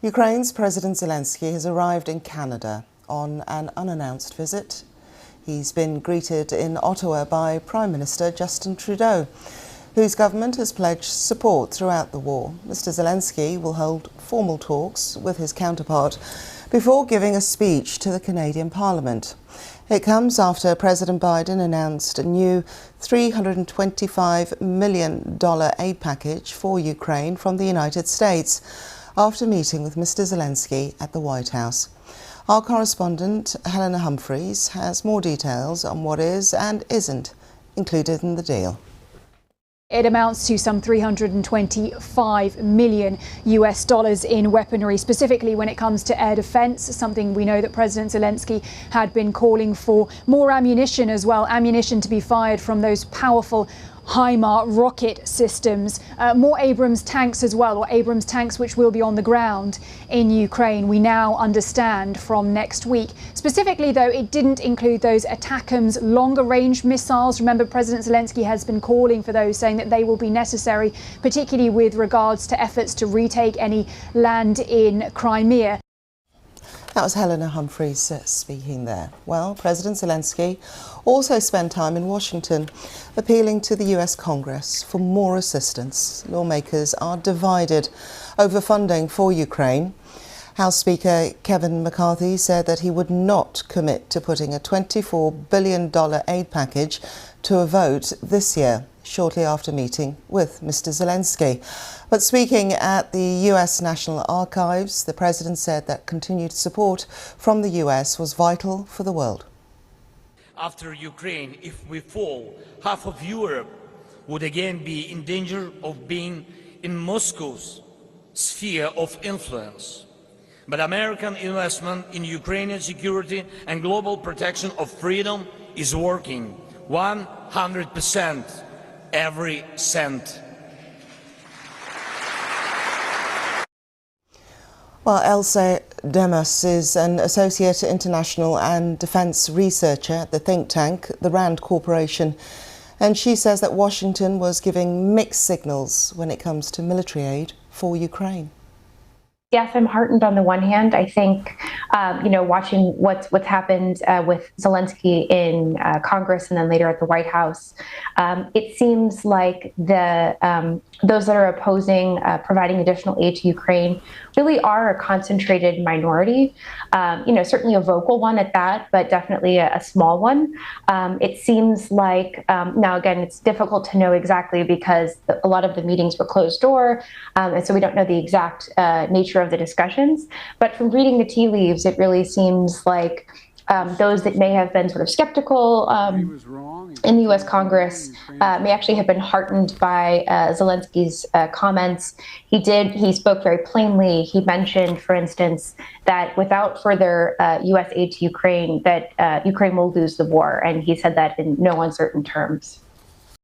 Ukraine's President Zelensky has arrived in Canada on an unannounced visit. He's been greeted in Ottawa by Prime Minister Justin Trudeau, whose government has pledged support throughout the war. Mr. Zelensky will hold formal talks with his counterpart before giving a speech to the Canadian Parliament. It comes after President Biden announced a new $325 million aid package for Ukraine from the United States after meeting with Mr. Zelensky at the White House. Our correspondent, Helena Humphreys, has more details on what is and isn't included in the deal. It amounts to some $325 million in weaponry, specifically when it comes to air defense, something we know that President Zelensky had been calling for. More ammunition as well, ammunition to be fired from those powerful HIMARS rocket systems, more Abrams tanks as well, or Abrams tanks which will be on the ground in Ukraine, we now understand, from next week. Specifically, though, it didn't include those ATACMS longer range missiles. Remember, President Zelensky has been calling for those, saying that they will be necessary, particularly with regards to efforts to retake any land in Crimea. That was Helena Humphreys speaking there. Well, President Zelensky also spent time in Washington appealing to the US Congress for more assistance. Lawmakers are divided over funding for Ukraine. House Speaker Kevin McCarthy said that he would not commit to putting a $24 billion aid package to a vote this year, shortly after meeting with Mr. Zelensky. But speaking at the US National Archives, the president said that continued support from the US was vital for the world. After Ukraine, if we fall, half of Europe would again be in danger of being in Moscow's sphere of influence. But American investment in Ukrainian security and global protection of freedom is working 100%, every cent. Well, Elsa Demas is an associate international and defence researcher at the think tank, the RAND Corporation, and she says that Washington was giving mixed signals when it comes to military aid for Ukraine. Yes, I'm heartened on the one hand. I think, watching what's happened with Zelensky in Congress and then later at the White House, it seems like those that are opposing providing additional aid to Ukraine really are a concentrated minority. Certainly a vocal one at that, but definitely a small one. It seems like, now again, it's difficult to know exactly because a lot of the meetings were closed door, and so we don't know the exact nature of the discussions. But from reading the tea leaves, it really seems like those that may have been sort of skeptical in the U.S. Congress may actually have been heartened by Zelensky's comments. He spoke very plainly. He mentioned, for instance, that without further U.S. aid to Ukraine, that Ukraine will lose the war. And he said that in no uncertain terms.